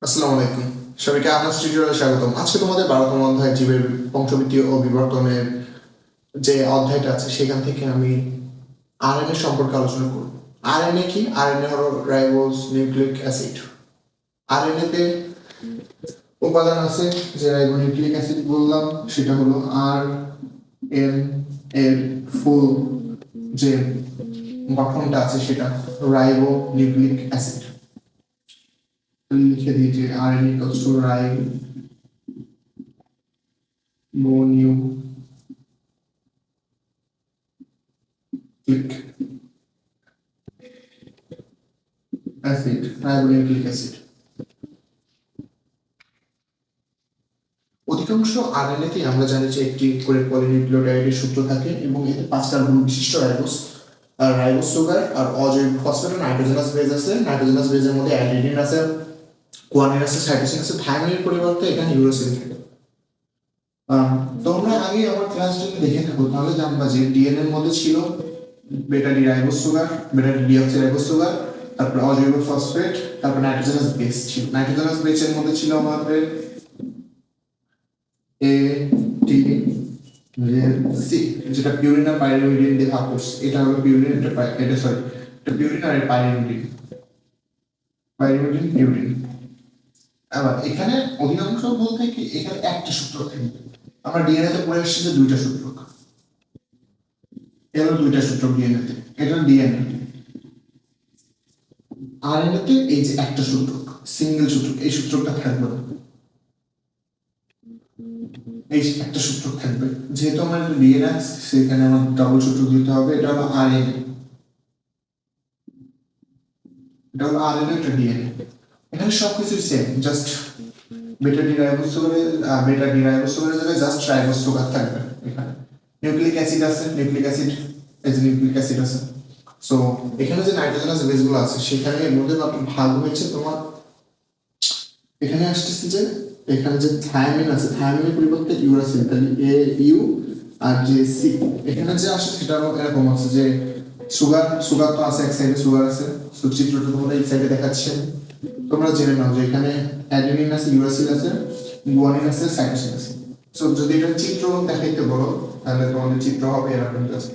আসসালামু আলাইকুম। সবাইকে আনাস টিউটোরিয়ালে স্বাগতম। আজকে তোমাদের 12তম অধ্যায় জীবের বংশবৃদ্ধি ও বিবর্তনের যে অধ্যায়টা আছে সেখান থেকে আমি আরএনএ সম্পর্কে আলোচনা করব। আরএনএ কি? আরএনএ হলো রাইবোজ নিউক্লিক অ্যাসিড। আরএনএ তে উপাদান আছে যে রাইবো নিউক্লিক অ্যাসিড বললাম, সেটা হলো আর এন এর ফুল যে গঠনটা আছে সেটা রাইবো নিউক্লিক অ্যাসিড। লিখে দিই যে RNA equals to ribonucleic acid, ribonucleic acid. অধিকাংশ আরএনএতে আমরা জানি যে একটি করে পলিনিউক্লিওটাইডের সূত্র থাকে এবং এতে 5টা গ্রুপ বিশিষ্ট রাইবোস রাইবোস সুগার আর অজৈব ফসফেট ও নাইট্রোজেনাস বেজ আছে। নাইট্রোজেনাস বেজের মধ্যে অ্যাডিনিন আছে, গুয়ানিন আছে, সাইটোসিন আছে। থাইমিনের পরিবর্তে এখানে ইউরোসিন থাকে। তোমরা আগে আমার ক্লাস যদি দেখে থাকো তাহলে জানবা যে ডিএনএ এর মধ্যে ছিল বেটা ডি রাইবোস সুগার, বেটা ডি ডিঅক্সি রাইবোস সুগার, তারপর অজৈব ফসফেট, তারপর নাইট্রোজেনাস বেস ছিল। নাইট্রোজেনাস বেসের মধ্যে ছিল আমাদের এ টি সি, যেটা পিউরিন আর পাইরিমিডিন দিয়ে ভাগ করছে। এটা হলো পিউরিন, এটা সরি, এটা পিউরিন আর পাইরিমিডিন, পাইরিমিডিন পিউরিন। আবার এখানে অধিকাংশ বলতে কি এখানে একটা সূত্র থাকবে। আমরা ডিএনএ তে পড়ে এসেছি যে দুইটা সূত্র, এর দুইটা সূত্র ডিএনএ তে, এটা ডিএনএ। আরএনএ তে এই যে একটা সূত্র, সিঙ্গেল সূত্র, এই সূত্রটা থাকবে না। এই একটা সূত্র থাকবে, যেহেতু আমার ডিএনএ সেখানে আমার ডাবল সূত্র দিতে হবে। এটা হলো আরএনএ, এটা হলো আরএনএ, এটা ডিএনএ। এখানে সবকিছু সেম, জাস্ট বেটা ডি রাইবোস সুগারের বেটা ডি রাইবোস সুগারের জায়গায় জাস্ট রাইবোস সুগার থাকবে। এখানে নিউক্লিক অ্যাসিড আছে, নিউক্লিক অ্যাসিড এই যে নিউক্লিক অ্যাসিড আছে। সো এখানে যে নাইট্রোজেনাস বেসগুলো আছে সেখানে এর মধ্যে মাত্র ভাগ হয়েছে তোমার এখানে আসতেছে যে এখানে যে থায়ামিন আছে, থায়ামিনের পরিবর্তে ইউরাসিল, তাহলে এ ইউ আর যে সি। এখানে যে আসে সেটা এরকম আছে যে সুগার, সুগার তো আছে এক সাইডে, সুগার আছে। সো চিত্রটা তোমরা এই সাইডে দেখাচ্ছে, তোমরা জেনে নাও যে এখানে অ্যাডেনিন আছে, ইউরাসিল আছে, গুয়ানিন আছে, সাইটোসিন আছে। সো যদি এটা চিত্র দেখাইতে বলো তাহলে তোমাদের চিত্র হবে এরকম just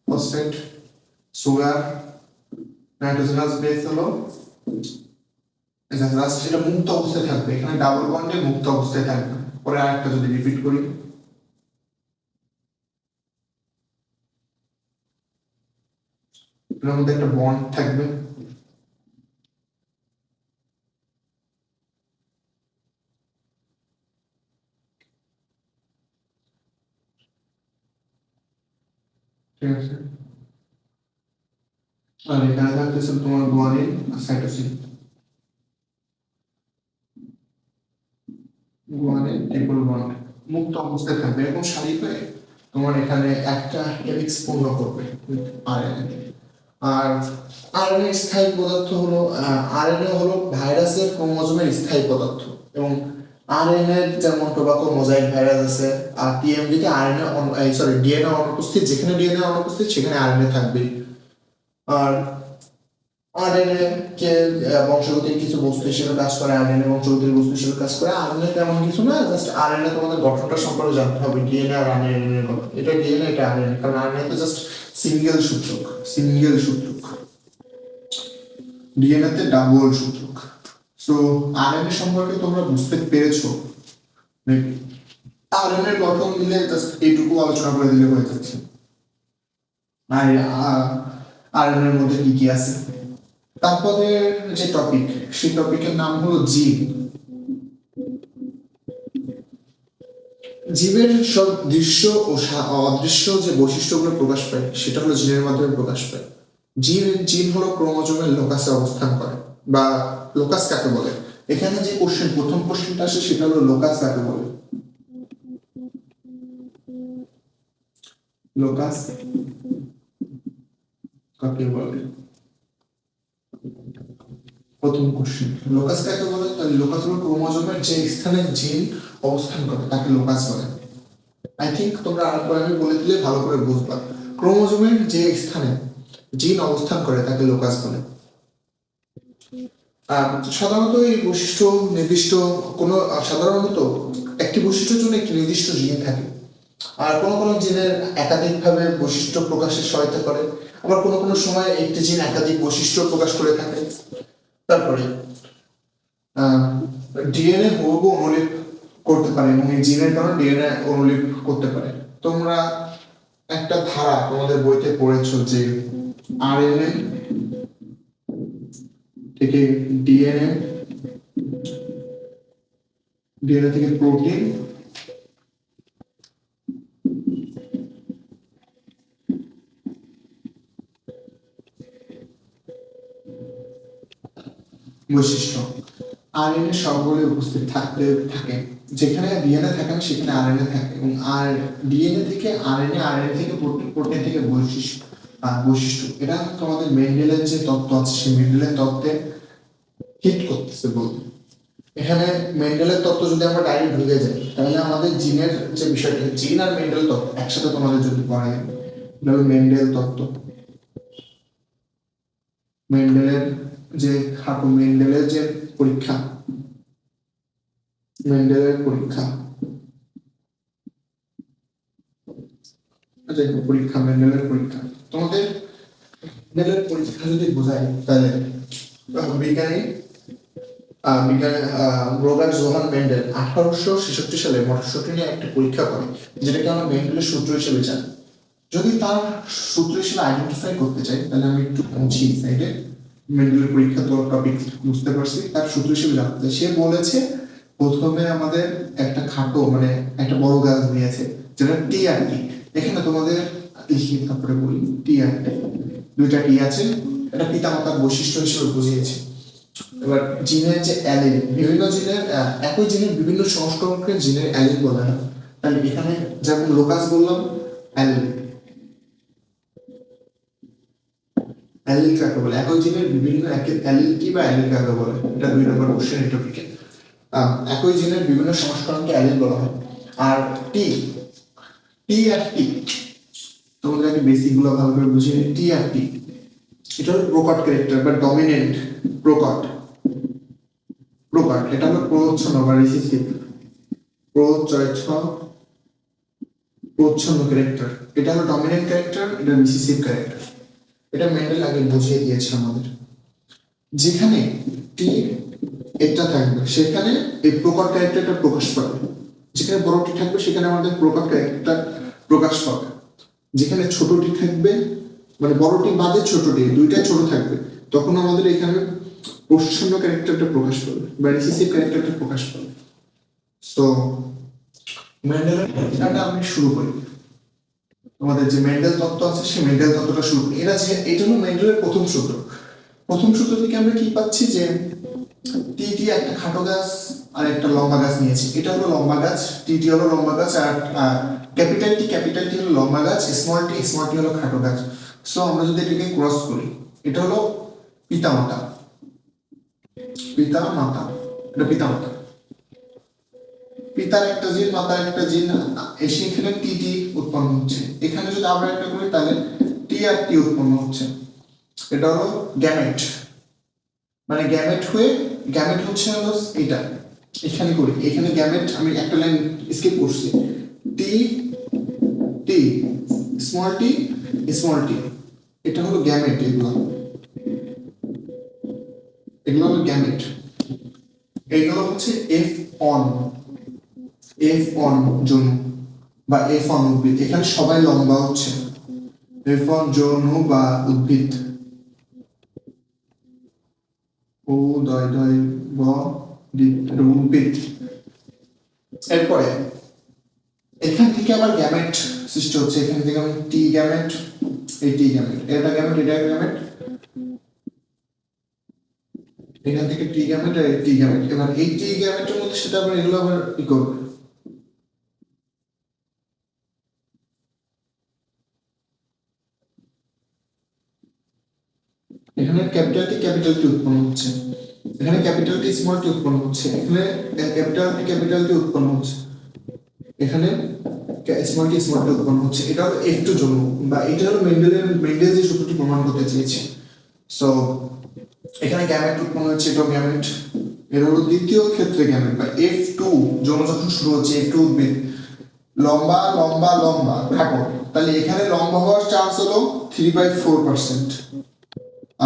phosphate, sugar, nitrogenous base হলো জাস্ট সেটা মুক্ত অবস্থায় থাকবে। এখানে ডাবল বন্ডে মুক্ত অবস্থায় থাকবে। পরে আরেকটা যদি রিপিট করি, এর মধ্যে একটা বন্ড থাকবে। ঠিক আছে, আর এখানে থাকতেছে তোমার গুয়ানিন আর সাইটোসিন। গুয়ানিন ট্রিপল বন্ড মুক্ত অবস্থায় থাকবে এবং সারি হয়ে তোমার এখানে একটা হেলিক্স পূর্ণ করবে আরএনএ। আর আরএনএ স্থায়ী পদার্থ হলো আরএনএ হলো ভাইরাসের ক্রোমোজোমের স্থায়ী পদার্থ। এবং আরএনএ যেমন টোবাকো মোজাইক ভাইরাস আছে, আর টিএমভি তে আরএনএ সরি ডিএনএ অনুপস্থিত, যেখানে ডিএনএ অনুপস্থিত সেখানে আরএনএ থাকবে। আর আরএনএ কে বংশগতির কিছু বস্তু হিসেবে কাজ করে, আরএনএ বংশগতির বস্তু হিসেবে কাজ করে। আরএনএ তেমন কিছু না, জাস্ট আরএনএ তোমাদের গঠনটা সম্পর্কে জানতে হবে, ডিএনএ আর আরএনএ এর গঠন। এটা ডিএনএ, এটা আরএনএ, কারণ আরএনএ তো জাস্ট সিঙ্গেল সূত্রক, সিঙ্গেল সূত্রক, ডিএনএ তে ডাবল সূত্রক। সো আরএনএ সম্পর্কে তোমরা বুঝতে পেরেছো? আরএনএ এর গঠন দিলে জাস্ট এইটুকু আলোচনা করে দিলে হয়ে যাচ্ছে। আর আরএনএ এর মধ্যে কি কি আছে। তারপরে যে টপিক, সেই টপিকের নাম হলো জীব। জীবের সব দৃশ্য ও অদৃশ্য যে বৈশিষ্ট্যগুলো প্রকাশ পায় সেটা হলো জিনের মাধ্যমে প্রকাশ পায়। জিন হলো ক্রোমোজোমের লোকাসে অবস্থান করে, বা লোকাস কাকে বলে। এখানে যে কোশ্চেন, প্রথম কোশ্চেনটা আসে সেটা হলো লোকাস কাকে বলে। লোকাস কাকে বলে, প্রথম কোশ্চেন লোকাস কাকে বলে। তাহলে লোকাস হলো ক্রোমোজোমের যে স্থানে জিন অবস্থান করে তাকে লোকাস বলে। আই থিঙ্ক তোমরা আরেকবার আমি বলে দিলে ভালো করে বুঝবা। ক্রোমোজোমের যে স্থানে জিন অবস্থান করে তাকে লোকাস বলে। সাধারণত এই বৈশিষ্ট্য নির্দিষ্ট কোনো সাধারণত একটি বৈশিষ্ট্যের জন্য একটি নির্দিষ্ট জিন থাকে, আর কোনো কোনো জিনের একাধিকভাবে বৈশিষ্ট্য প্রকাশে সহায়তা করে, আবার কোনো কোনো সময় একটি জিন একাধিক বৈশিষ্ট্য প্রকাশ করে থাকে। তারপরে ডিএনএ হুবহু অনুলিপ করতে পারে এবং এই জিনের কারণে ডিএনএ অনুলিপ করতে পারে। তোমরা একটা ধারা তোমাদের বইতে পড়েছো যে আরএনএ থেকে ডিএনএ, ডিএনএ থেকে প্রোটিন, বৈশিষ্ট্য আরএনএ সবগুলো উপস্থিত থাকে। যেখানে ডিএনএ থাকে না সেখানে আরএনএ থাকে, এবং আর ডিএনএ থেকে আরএনএ, আরএনএ থেকে প্রোটিন, প্রোটিন থেকে বৈশিষ্ট্য। এটা তোমাদের মেন্ডেলের যে তত্ত্ব আছে সেই মেন্ডেলের তত্ত্বে হিট করতেছে বলতে। এখানে মেন্ডেলের তত্ত্ব যদি আমরা ডাইরেক্ট ঢুকে যাই তাহলে আমাদের জিনের যে বিষয়টা, জিন আর মেন্ডেল তত্ত্ব একসাথে তোমাদের যদি পড়া যায়, মেন্ডেল তত্ত্ব, মেন্ডেলের যে মেন্ডেলের যে পরীক্ষা, মেন্ডেলের পরীক্ষা, মেন্ডেলের পরীক্ষা তোমাদের মেন্ডেলের পরীক্ষা যদি বোঝায় তাহলে বিজ্ঞানী রোবার্ট জোহান মেন্ডেল 1866 সালে মটরশুঁটি নিয়ে একটা পরীক্ষা করে, যেটাকে আমরা মেন্ডেলের সূত্র হিসেবে জানি। যদি তার সূত্র হিসেবে আইডেন্টিফাই করতে চাই তাহলে আমি একটু মুছি সাইডে, মেন্ডেলের পরীক্ষা তো টপিক বুঝতে পারছি, তার সূত্র হিসেবে জানতে সে বলেছে প্রথমে আমাদের একটা খাটো মানে একটা বড় গাছ নিয়েছে যেটা টি আর টি। এখানে তোমাদের লিখি তারপরে বলি টি আর টি, দুইটা টি আছে, এটা পিতামাতার বৈশিষ্ট্য হিসেবে বুঝিয়েছে। এবার জিনের যে অ্যালিল, বিভিন্ন জিনের একই জিনের বিভিন্ন সংস্করণকে জিনের অ্যালিল বলা হয়। তাহলে এখানে যেমন লোকাস বললাম অ্যালিল, অ্যালিল কাকে বলে, একই জিনের বিভিন্ন অ্যালিল কি বা অ্যালিল কাকে বলে, এটা 2 নম্বর কোশ্চেন টপিকে। একই জিনের বিভিন্ন সংস্করণকে অ্যালিল বলা হয়। আর টি, টি আর টি তোমাদের আগে বেসিক গুলো ভালো করে বুঝিয়ে নিই। টি আর টি এটা হলো প্রোকাট ক্যারেক্টার বা ডমিনেন্ট প্রোকাট, প্রোকাট এটা হলো প্রচ্ছন্ন বা রিসিসিভ, প্রচ্ছন্ন ক্যারেক্টার, এটা হলো ডমিনেন্ট ক্যারেক্টার, এটা রিসিসিভ ক্যারেক্টার। এটা মেন্ডেল আগে বুঝিয়ে দিয়েছে আমাদের। যেখানে টি এটা থাকবে সেখানে এই প্রকার ক্যারেক্টারটা প্রকাশ পাবে, যেখানে বড় টি থাকবে সেখানে আমাদের প্রকার ক্যারেক্টার প্রকাশ পাবে, যেখানে ছোট টি থাকবে মানে বড় টি বাদে ছোট টি দুইটাই ছোট থাকবে তখন আমাদের এখানে প্রচ্ছন্ন ক্যারেক্টারটা প্রকাশ পাবে বা রিসিসিভ ক্যারেক্টারটা প্রকাশ পাবে। সো মেন্ডেলের পরীক্ষাটা আমি শুরু করি, আমাদের যে মেন্ডেল তত্ত্ব আছে সেই মেন্ডেল তত্ত্বটা শুরু করি। এটা হলো মেন্ডেলের প্রথম সূত্র। প্রথম সূত্র থেকে আমরা কি পাচ্ছি যে টি একটা খাটো গাছ আর একটা লম্বা গাছ নিয়েছি, এটা হলো লম্বা গাছ, টি হলো লম্বা গাছ, আর ক্যাপিটাল টি হলো লম্বা গাছ, স্মল টি হলো খাটো গাছ। সো আমরা যদি এটাকে ক্রস করি, এটা হলো পিতামাতা, এটা পিতামাতা, পিতার একটা জিন মাতার একটা জিন এসে এখানে টি উৎপন্ন হচ্ছে। এখানে যদি আমরা একটা করি তাহলে টি আর টি উৎপন্ন হচ্ছে। এটা হলো গ্যামেট, মানে গ্যামেট হচ্ছে হলো এটা, এখানে করি, এখানে গ্যামেট আমি একটা লাইন স্কিপ করছি, টি টি স্মল টি, এটা হলো গ্যামেট, এগুলো হলো গ্যামেট। এইগুলো হচ্ছে এফ অন যৌন বা এফ অন উদ্ভিদ, এখানে সবাই লম্বা হচ্ছে, এফ অন যৌন বা উদ্ভিদ, ও দয় দয় ব উদ্ভিদ। এরপরে এখান থেকে আবার গ্যামেট সৃষ্টি হচ্ছে, এখান থেকে আমি টি গ্যামেট, এই টি গ্যামেট, এটা গ্যামেট, এটা গ্যামেট, এখান থেকে টি গ্যামেট আর টি গ্যামেট। এবার এই টি গ্যামেটের মধ্যে সেটা আবার এগুলো আবার কি করবে, এখানে ক্যাপিটাল টি উৎপন্ন হচ্ছে, এখানে ক্যাপিটাল টি স্মল টি উৎপন্ন হচ্ছে, এখানে ক্যাপিটাল টি উৎপন্ন হচ্ছে, এখানে স্মল টি উৎপন্ন হচ্ছে, এটা হলো F2 যৌন, বা এটা হলো মেন্ডেল যে সূত্রটি প্রমাণ করতে চেয়েছে। সো এখানে গ্যামেট উৎপন্ন হচ্ছে, এটা গ্যামেট, এটা হলো দ্বিতীয় ক্ষেত্রে গ্যামেট, বা F2 যৌন যখন শুরু হচ্ছে, F2 উদ্ভিদ লম্বা লম্বা লম্বা খাটো, তাহলে এখানে লম্বা হওয়ার চান্স হলো 3/4%,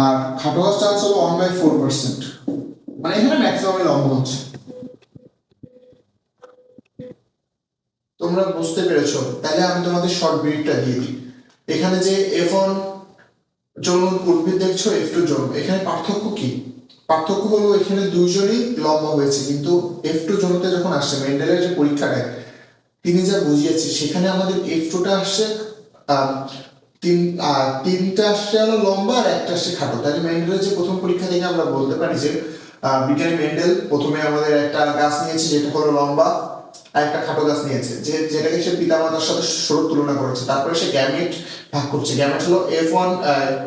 আর খাটো হওয়ার চান্স হলো 1/4%, মানে এখানে ম্যাক্সিমাম লম্বা হচ্ছে। তোমরা বুঝতে পেরেছো? তাহলে আমি তোমাদের শর্ট ব্রিফটা দিয়ে দিই। এখানে যে F1 যৌন উদ্ভিদ দেখছো, F2 যৌন, এখানে পার্থক্য কি? পার্থক্য হলো এখানে দুইজনই লম্বা হয়েছে, কিন্তু F2 যৌনতে যখন আসছে মেন্ডেলের যে পরীক্ষাটায় তিনি যা বুঝিয়েছে, সেখানে আমাদের F2টা আসছে তিনটা আসছে হলো লম্বা আর একটা আসছে খাটো। তাহলে মেন্ডেলের যে প্রথম পরীক্ষা থেকে আমরা বলতে পারি যে বিজ্ঞানী মেন্ডেল প্রথমে আমাদের একটা গাছ নিয়েছে যেটা হলো লম্বা, আর একটা খাটো গাছ নিয়েছে যেটাকে সে পিতামাতার সাথে সরল তুলনা করেছে। তারপরে সে গ্যামেট ভাগ করছে, গ্যামেট হলো F1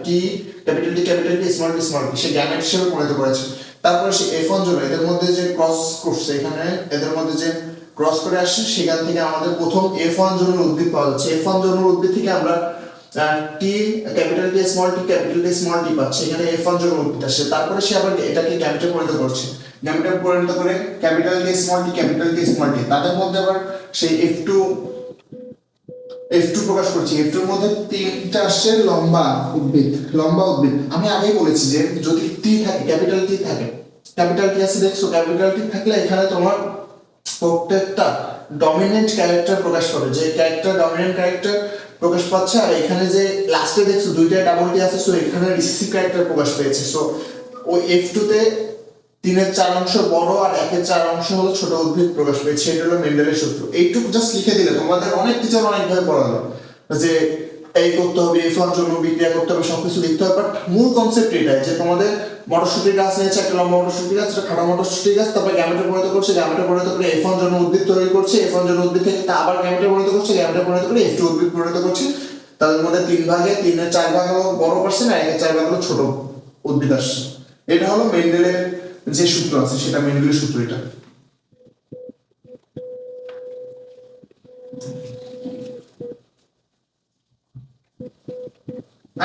T capital T small T সে গ্যামেট হিসেবে পরিণত করেছে। তারপরে সে F1 জন্য এদের মধ্যে যে ক্রস করছে, এখানে এদের মধ্যে যে ক্রস করে আসছে, সেখান থেকে আমাদের প্রথম F1 জনের উদ্ভিদ পাওয়া যাচ্ছে। F1 জনের উদ্ভিদ থেকে আমরা টি ক্যাপিটাল টি স্মল টি পাচ্ছি, এখানে F1 জনের উদ্ভিদ আসছে। তারপরে সে আবার এটাকে গ্যামেটে পরিণত করছে, গ্যামেটে পরিণত করে ক্যাপিটাল টি স্মল টি, তাদের মধ্যে আবার সেই F2 প্রকাশ করছি। F2 এর মধ্যে তিনটা আসছে লম্বা উদ্ভিদ। আমি আগেই বলেছি যে যদি টি থাকে, ক্যাপিটাল টি থাকে, ক্যাপিটাল টি আছে দেখছো, ক্যাপিটাল টি থাকলে এখানে তোমার প্রত্যেকটা ডমিনেন্ট ক্যারেক্টার প্রকাশ করে, যে ক্যারেক্টার ডমিনেন্ট ক্যারেক্টার প্রকাশ পাচ্ছে। আর এখানে যে লাস্টে দেখছো দুইটা ডাবল টি আছে, সো এখানে রিসিসিভ ক্যারেক্টার প্রকাশ পেয়েছে। সো ওই F2 তে 3/4 অংশ বড় আর 1/4 অংশ হলো ছোট উদ্ভিদ প্রকাশ পেয়েছে। এটা হলো মেন্ডেলের সূত্র। এইটুকু জাস্ট লিখে দিলে তোমাদের অনেক টিচার অনেকভাবে পড়ালো যে এই করতে হবে, F1 জন্য বিক্রিয়া করতে হবে, সবকিছু লিখতে হবে, বাট মূল কনসেপ্ট এটাই যে তোমাদের মটরশুটির গাছ নিয়েছে, একটা লম্বা মটরশুটি গাছ, একটা খাটো মটরশুটি গাছ, তারপরে গ্যামেটে পরিণত করছে, গ্যামেটে পরিণত করে F1 জন্য উদ্ভিদ তৈরি করছে, F1 জন্য উদ্ভিদ থেকে তা আবার গ্যামেটে পরিণত করছে, গ্যামেটে পরিণত করে F2 উদ্ভিদ পরিণত করছে। তাদের মধ্যে 3/4 ভাগ হলো বড় পার্সেন্ট আর 1/4 ভাগ হলো ছোট উদ্ভিদ আসছে। এটা হলো মেন্ডেলের যে সূত্র আছে, সেটা মেন্ডেলের সূত্র। এটা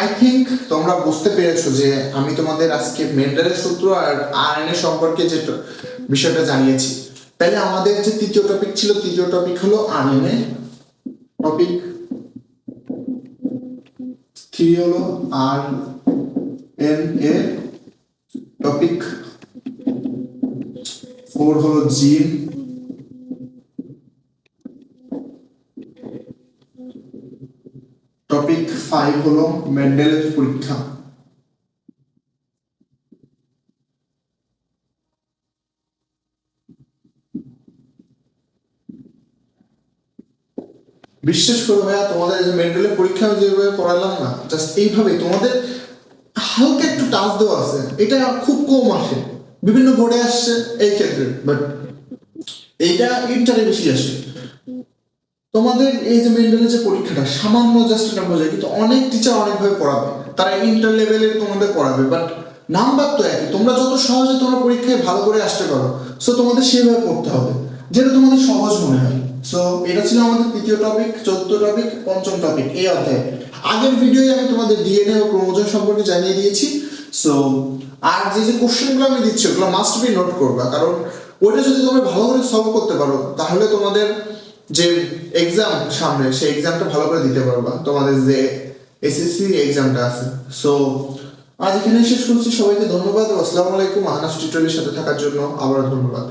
আই থিংক তোমরা বুঝতে পেরেছো যে আমি তোমাদের আজকে মেন্ডেলের সূত্র আর আরএনএ সম্পর্কে যে বিষয়টা জানিয়েছি। তাহলে আমাদের যে তৃতীয় টপিক ছিল, তৃতীয় টপিক হলো আরএনএ। টপিক 3 হলো আরএনএ, টপিক 4 হলো জিন, টপিক 5 হলো মেন্ডেলের পরীক্ষা। বিশ্বাস করো ভাইয়া, তোমাদের যে মেন্ডেলের পরীক্ষা আমি যেভাবে পড়ালাম না, জাস্ট এইভাবে তোমাদের হালকা একটু টাচ দেওয়া আছে, এটা খুব কম আসে, বিভিন্ন বোর্ডে আসছে এই ক্ষেত্রে, বাট এইটা ইন্টারে বেশি আসে। তোমাদের এই যে মেন্ডেলের যে পরীক্ষাটা সামান্য জাস্ট এটা বোঝায়, কিন্তু অনেক টিচার অনেকভাবে পড়াবে, তারা ইন্টার লেভেলের তোমাদের পড়াবে, বাট নাম্বার তো একই। তোমরা যত সহজে তোমরা পরীক্ষায় ভালো করে আসতে পারো, সো তোমাদের সেভাবে পড়তে হবে যেটা তোমাদের সহজ মনে হয়। সো এটা ছিল আমাদের তৃতীয় টপিক, চতুর্থ টপিক, পঞ্চম টপিক এই অধ্যায়ে। আগের ভিডিওয়ে আমি তোমাদের ডিএনএ ও ক্রোমোজোম সম্পর্কে জানিয়ে দিয়েছি। সো আর যে কোশ্চেনগুলো আমি দিচ্ছি ওগুলো মাস্ট বি নোট করবা, কারণ ওইটা যদি তোমরা ভালো করে সলভ করতে পারো তাহলে তোমাদের যে এক্সাম সামনে সেই এক্সামটা ভালো করে দিতে পারবা, তোমাদের যে এসএসসি এক্সামটা আছে। সো আজ এখানে শেষ করছি। সবাইকে ধন্যবাদ। আসসালামু আলাইকুম। আহনাফ টিউটোরিয়ালের সাথে থাকার জন্য আবার ধন্যবাদ।